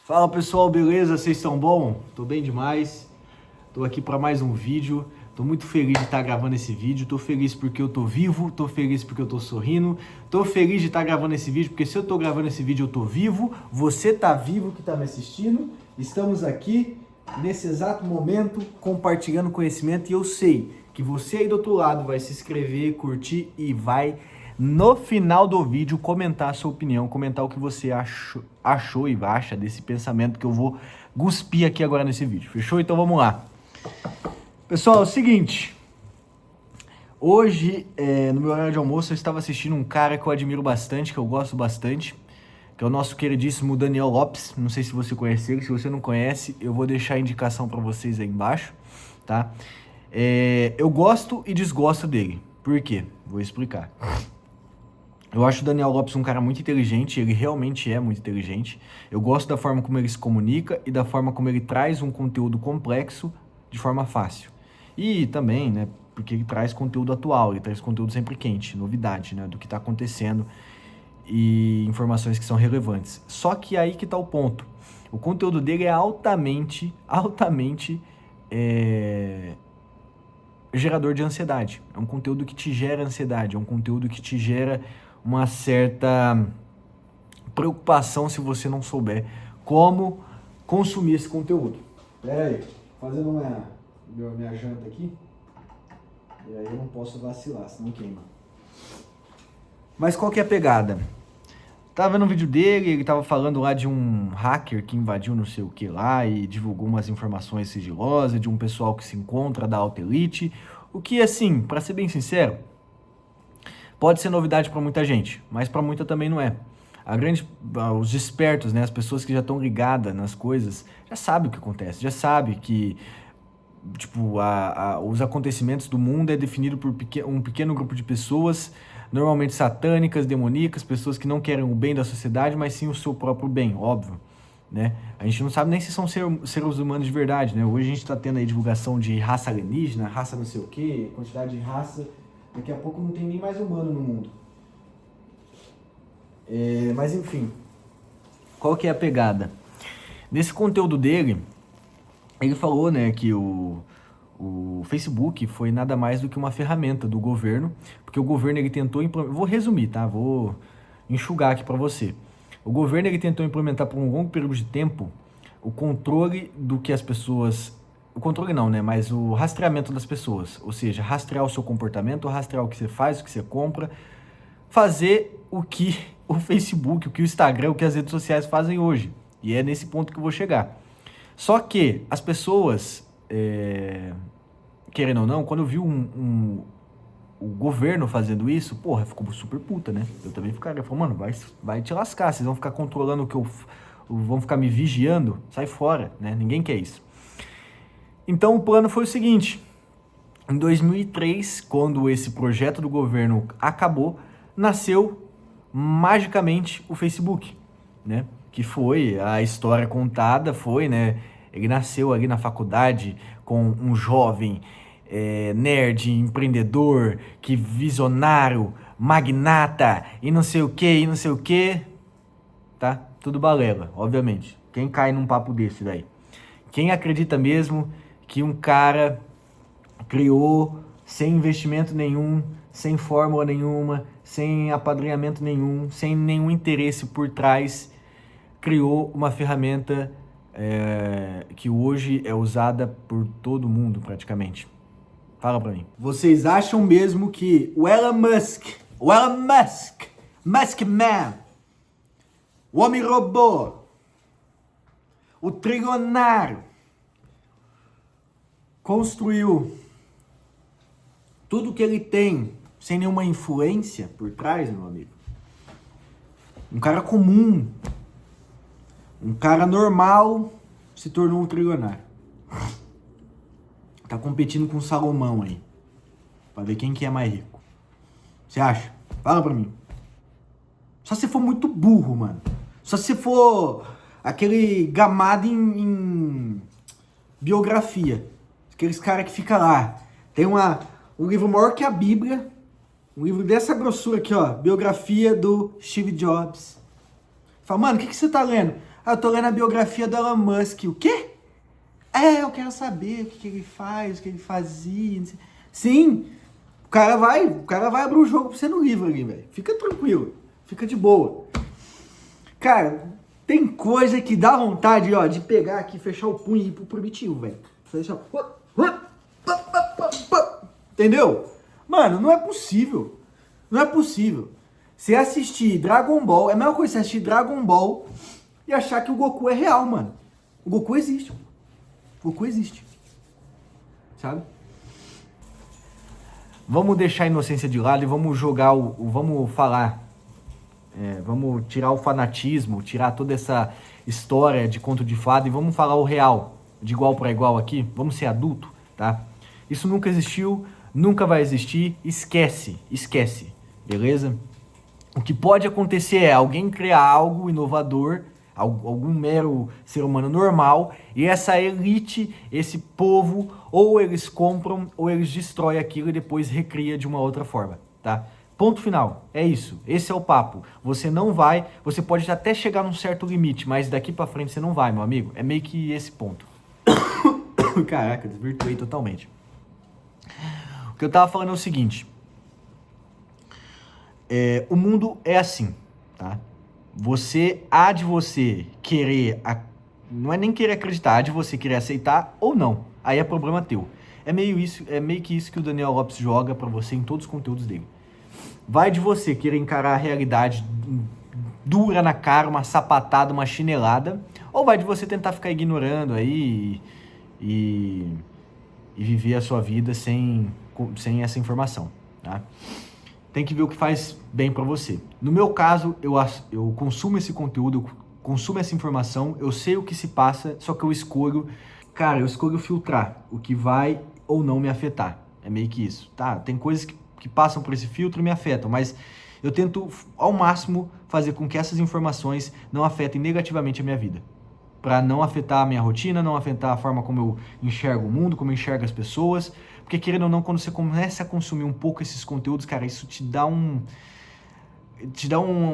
Fala pessoal, beleza? Vocês estão bom? Tô bem demais. Tô aqui para mais um vídeo. Tô muito feliz de estar gravando esse vídeo. Tô feliz porque eu tô vivo, tô feliz porque eu tô sorrindo. Tô feliz de estar gravando esse vídeo porque se eu tô gravando esse vídeo eu tô vivo. Você tá vivo que tá me assistindo. Estamos aqui nesse exato momento compartilhando conhecimento e eu sei que você aí do outro lado vai se inscrever, curtir e vai no final do vídeo comentar a sua opinião, comentar o que você achou e acha desse pensamento que eu vou cuspir aqui agora nesse vídeo. Fechou? Então vamos lá. Pessoal, é o seguinte. Hoje, no meu horário de almoço, eu estava assistindo um cara que eu admiro bastante, que eu gosto bastante, que é o nosso queridíssimo Daniel Lopes. Não sei se você conhece ele. Se você não conhece, eu vou deixar a indicação para vocês aí embaixo, tá? Eu gosto e desgosto dele. Por quê? Vou explicar. Eu acho o Daniel Lopes um cara muito inteligente, ele realmente é muito inteligente. Eu gosto da forma como ele se comunica e da forma como ele traz um conteúdo complexo de forma fácil. E também, né, porque ele traz conteúdo atual, ele traz conteúdo sempre quente, novidade, né, do que está acontecendo e informações que são relevantes. Só que aí que tá o ponto. O conteúdo dele é altamente gerador de ansiedade. É um conteúdo que te gera ansiedade, é um conteúdo que te gera uma certa preocupação se você não souber como consumir esse conteúdo. Pera aí, fazendo minha janta aqui, e aí eu não posso vacilar, senão queima. Mas qual que é a pegada? Tava vendo um vídeo dele, ele tava falando lá de um hacker que invadiu não sei o que lá e divulgou umas informações sigilosas de um pessoal que se encontra da alta elite, o que assim, pra ser bem sincero, pode ser novidade para muita gente, mas para muita também não é. Os espertos, né, as pessoas que já estão ligadas nas coisas, já sabem o que acontece, já sabem que tipo, os acontecimentos do mundo é definido por um pequeno grupo de pessoas, normalmente satânicas, demoníacas, pessoas que não querem o bem da sociedade, mas sim o seu próprio bem, óbvio, né? A gente não sabe nem se são seres humanos de verdade, né? Hoje a gente está tendo aí divulgação de raça alienígena, raça não sei o quê, quantidade de raça. Daqui a pouco não tem nem mais humano no mundo. Mas enfim, qual que é a pegada? Nesse conteúdo dele, ele falou, né, que o Facebook foi nada mais do que uma ferramenta do governo, porque o governo ele tentou implementar, vou resumir, tá? Vou enxugar aqui para você. O governo ele tentou implementar por um longo período de tempo o controle do que as pessoas, o controle não, né, mas o rastreamento das pessoas, ou seja, rastrear o seu comportamento, rastrear o que você faz, o que você compra, fazer o que o Facebook, o que o Instagram, o que as redes sociais fazem hoje. E é nesse ponto que eu vou chegar. Só que as pessoas, querendo ou não, quando eu vi o governo fazendo isso, porra, ficou super puta, né? Eu também ficaria, falei, mano, vai te lascar, vocês vão ficar controlando o que vão ficar me vigiando, sai fora, né? Ninguém quer isso. Então o plano foi o seguinte, em 2003, quando esse projeto do governo acabou, nasceu magicamente o Facebook, né? Que foi a história contada, foi, né? Ele nasceu ali na faculdade com um jovem nerd, empreendedor, que visionário, magnata e não sei o que, tá? Tudo balela, obviamente. Quem cai num papo desse daí? Quem acredita mesmo que um cara criou sem investimento nenhum, sem fórmula nenhuma, sem apadrinhamento nenhum, sem nenhum interesse por trás, criou uma ferramenta que hoje é usada por todo mundo praticamente? Fala pra mim. Vocês acham mesmo que o Elon Musk, Musk Man, o homem robô, o trilionário, construiu tudo que ele tem sem nenhuma influência por trás, meu amigo? Um cara comum, um cara normal se tornou um trilionário. Tá competindo com o Salomão aí, pra ver quem que é mais rico. Você acha? Fala pra mim. Só se for muito burro, mano. Só se for aquele gamado em biografia. Aqueles caras que fica lá. Tem um livro maior que a Bíblia. Um livro dessa grossura aqui, ó. Biografia do Steve Jobs. Fala, mano, o que você tá lendo? Ah, eu tô lendo a biografia do Elon Musk. O quê? É, eu quero saber o que ele faz, o que ele fazia. Não sei. Sim, o cara vai abrir o jogo pra você no livro ali, velho. Fica tranquilo, fica de boa. Cara, tem coisa que dá vontade, ó, de pegar aqui, fechar o punho e ir pro primitivo, velho. Entendeu? Mano, não é possível. Não é possível. Você assistir Dragon Ball, é a mesma coisa você assistir Dragon Ball e achar que o Goku é real, mano. O Goku existe. O Goku existe. Sabe? Vamos deixar a inocência de lado e vamos jogar vamos falar. Vamos tirar o fanatismo, tirar toda essa história de conto de fada e vamos falar o real, de igual para igual aqui. Vamos ser adulto, tá? Isso nunca existiu, nunca vai existir. Esquece, beleza? O que pode acontecer é alguém criar algo inovador, algum mero ser humano normal, e essa elite, esse povo, ou eles compram ou eles destroem aquilo e depois recria de uma outra forma, tá? Ponto final, é isso, esse é o papo. Você não vai, você pode até chegar num certo limite, mas daqui pra frente você não vai, meu amigo. É meio que esse ponto. Caraca, desvirtuei totalmente. O que eu tava falando é o seguinte. O mundo é assim, tá? Há de você querer, não é nem querer acreditar, há de você querer aceitar ou não. Aí é problema teu. É meio que isso que o Daniel Lopes joga pra você em todos os conteúdos dele. Vai de você querer encarar a realidade dura na cara, uma sapatada, uma chinelada, ou vai de você tentar ficar ignorando aí e viver a sua vida sem essa informação, tá? Tem que ver o que faz bem pra você. No meu caso, eu consumo esse conteúdo, eu consumo essa informação, eu sei o que se passa, só que eu escolho filtrar o que vai ou não me afetar. É meio que isso, tá? Tem coisas que passam por esse filtro e me afetam, mas eu tento ao máximo fazer com que essas informações não afetem negativamente a minha vida. Pra não afetar a minha rotina, não afetar a forma como eu enxergo o mundo, como eu enxergo as pessoas. Porque querendo ou não, quando você começa a consumir um pouco esses conteúdos, cara, isso te dá um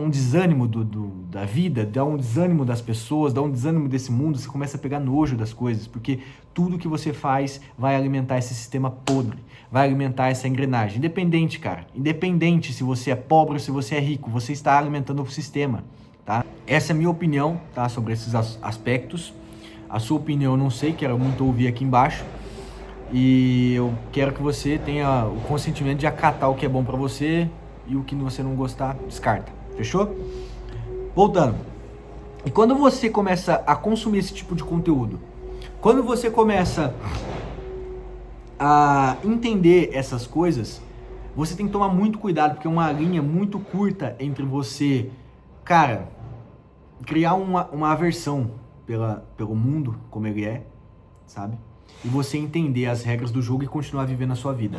desânimo da vida, dá um desânimo das pessoas, dá um desânimo desse mundo, você começa a pegar nojo das coisas, porque tudo que você faz vai alimentar esse sistema podre, vai alimentar essa engrenagem. Independente, cara, independente se você é pobre ou se você é rico, você está alimentando o sistema, tá? Essa é a minha opinião, tá, sobre esses aspectos. A sua opinião eu não sei, quero muito ouvir aqui embaixo. E eu quero que você tenha o consentimento de acatar o que é bom pra você e o que você não gostar, descarta. Fechou? Voltando. E quando você começa a consumir esse tipo de conteúdo, quando você começa a entender essas coisas, você tem que tomar muito cuidado, porque é uma linha muito curta entre você, cara, criar uma aversão pelo mundo como ele é, sabe? E você entender as regras do jogo e continuar vivendo a sua vida.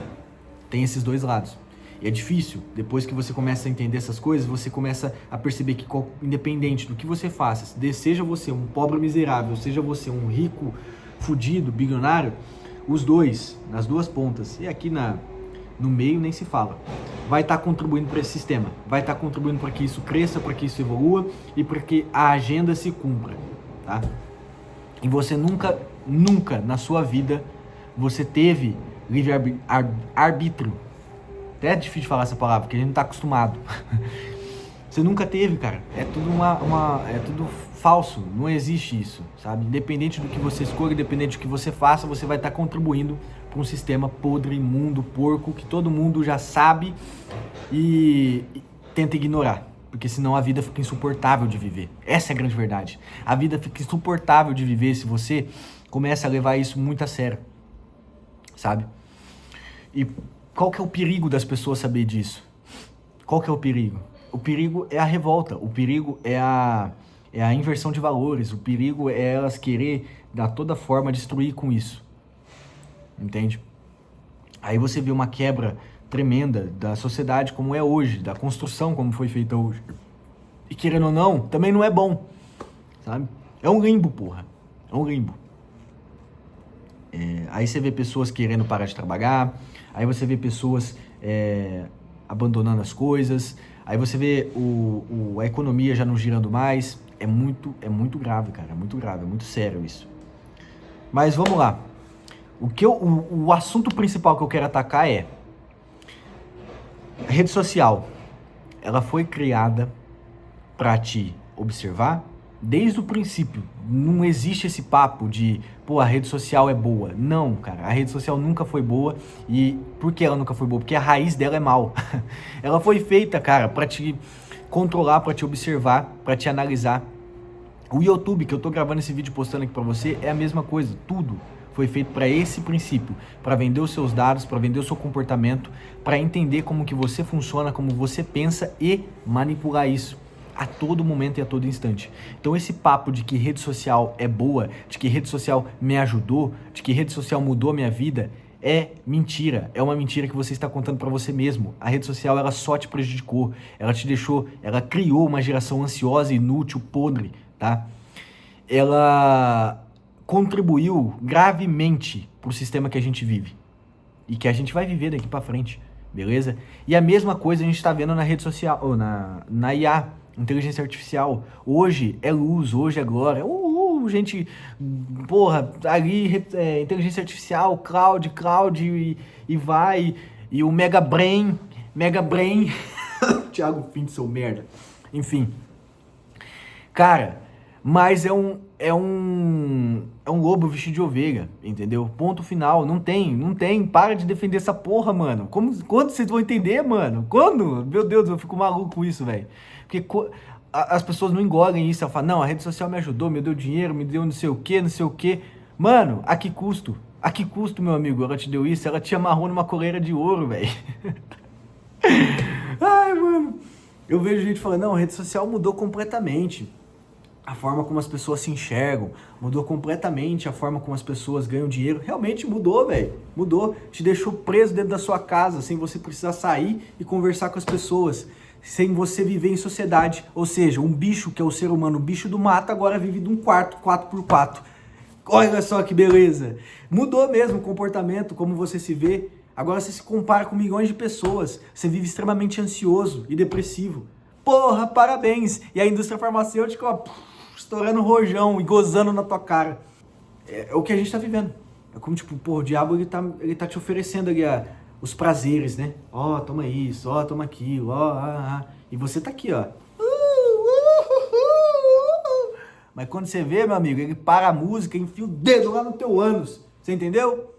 Tem esses dois lados. E é difícil. Depois que você começa a entender essas coisas, você começa a perceber que, independente do que você faça, seja você um pobre miserável, seja você um rico, fudido, bilionário, os dois, nas duas pontas, e aqui no meio nem se fala, vai estar contribuindo para esse sistema, vai estar contribuindo para que isso cresça, para que isso evolua e para que a agenda se cumpra, tá? E você nunca na sua vida você teve livre-arbítrio. Até é difícil de falar essa palavra, porque a gente não tá acostumado. Você nunca teve, cara. É tudo é tudo falso. Não existe isso, sabe? Independente do que você escolha, independente do que você faça, você vai estar contribuindo para um sistema podre, imundo, porco, que todo mundo já sabe e tenta ignorar. Porque senão a vida fica insuportável de viver. Essa é a grande verdade. A vida fica insuportável de viver se você começa a levar isso muito a sério, sabe? E qual que é o perigo das pessoas saber disso? Qual que é o perigo? O perigo é a revolta, o perigo é a inversão de valores, o perigo é elas querer, de toda forma, destruir com isso. Entende? Aí você vê uma quebra tremenda da sociedade como é hoje, da construção como foi feita hoje. E querendo ou não, também não é bom, sabe? É um limbo, porra. É um limbo. Aí você vê pessoas querendo parar de trabalhar, aí você vê pessoas abandonando as coisas, aí você vê a economia já não girando mais, É muito grave, cara, é muito grave, é muito sério isso. Mas vamos lá. O assunto principal que eu quero atacar é a rede social. Ela foi criada para te observar desde o princípio. Não existe esse papo de, pô, a rede social é boa. Não, cara, a rede social nunca foi boa. E por que ela nunca foi boa? Porque a raiz dela é mal. Ela foi feita, cara, para te controlar, para te observar, para te analisar. O YouTube, que eu tô gravando esse vídeo postando aqui para você, é a mesma coisa. Tudo foi feito para esse princípio, para vender os seus dados, para vender o seu comportamento, para entender como que você funciona, como você pensa e manipular isso a todo momento e a todo instante. Então esse papo de que rede social é boa, de que rede social me ajudou, de que rede social mudou a minha vida, é mentira. É uma mentira que você está contando para você mesmo. A rede social, ela só te prejudicou, ela te deixou, ela criou uma geração ansiosa, inútil, podre, tá? Ela contribuiu gravemente pro sistema que a gente vive e que a gente vai viver daqui para frente, beleza? E a mesma coisa a gente tá vendo na rede social, ou na IA, inteligência artificial. Hoje é luz, hoje é glória. Gente, porra, ali inteligência artificial, cloud e vai, e o Mega Brain, Thiago Pinto, seu merda. Enfim, cara, mas é um lobo vestido de ovelha, entendeu? Ponto final, não tem, para de defender essa porra, mano. Quando vocês vão entender, mano? Quando? Meu Deus, eu fico maluco com isso, velho. Porque as pessoas não engolem isso, elas falam, não, a rede social me ajudou, me deu dinheiro, me deu não sei o que. Mano, a que custo? A que custo, meu amigo, ela te deu isso? Ela te amarrou numa coleira de ouro, velho. Ai, mano. Eu vejo gente falando, não, a rede social mudou completamente a forma como as pessoas se enxergam, mudou completamente a forma como as pessoas ganham dinheiro. Realmente mudou, velho. Mudou. Te deixou preso dentro da sua casa, sem você precisar sair e conversar com as pessoas, sem você viver em sociedade. Ou seja, um bicho que é o ser humano, um bicho do mato, agora vive num quarto 4x4. Olha só que beleza. Mudou mesmo o comportamento, como você se vê. Agora você se compara com milhões de pessoas. Você vive extremamente ansioso e depressivo. Porra, parabéns. E a indústria farmacêutica, ó, estourando rojão e gozando na tua cara. É o que a gente tá vivendo. É como, tipo, porra, o diabo, ele tá te oferecendo ali os prazeres, né? Ó, toma isso, ó, toma aquilo, ó. E você tá aqui, ó. Mas quando você vê, meu amigo, ele para a música e enfia o dedo lá no teu ânus. Você entendeu?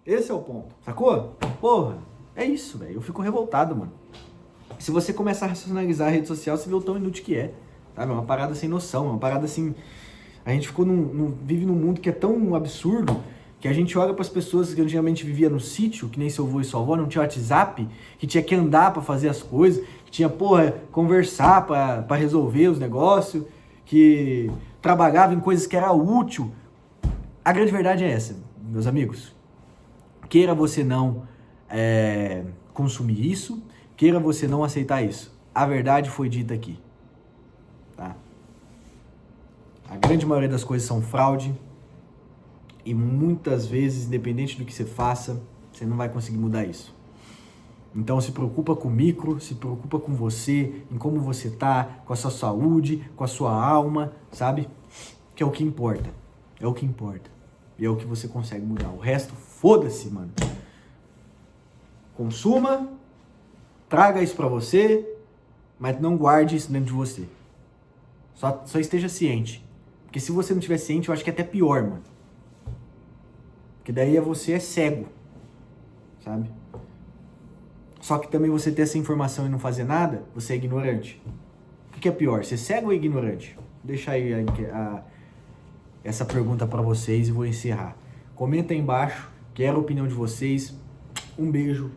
Esse é o ponto, sacou? Porra, é isso, velho. Eu fico revoltado, mano. Se você começar a racionalizar a rede social, você vê o tão inútil que é. Sabe? É uma parada sem noção, é uma parada assim... A gente vive num mundo que é tão absurdo que a gente olha para as pessoas que antigamente vivia no sítio, que nem seu avô e sua avó, não tinha WhatsApp, que tinha que andar para fazer as coisas, que tinha, porra, conversar para resolver os negócios, que trabalhava em coisas que era útil. A grande verdade é essa, meus amigos. Queira você não consumir isso, queira você não aceitar isso. A verdade foi dita aqui. Tá? A grande maioria das coisas são fraude e muitas vezes, independente do que você faça, você não vai conseguir mudar isso. Então se preocupa com o micro, se preocupa com você, em como você tá, com a sua saúde, com a sua alma, sabe? Que é o que importa. É o que importa. E é o que você consegue mudar. O resto, foda-se, mano. Consuma, traga isso pra você, mas não guarde isso dentro de você. Só esteja ciente. Porque se você não estiver ciente, eu acho que é até pior, mano. Porque daí você é cego, sabe? Só que também você ter essa informação e não fazer nada, você é ignorante. O que é pior, ser cego ou ignorante? Vou deixar aí essa pergunta pra vocês e vou encerrar. Comenta aí embaixo, quero a opinião de vocês. Um beijo.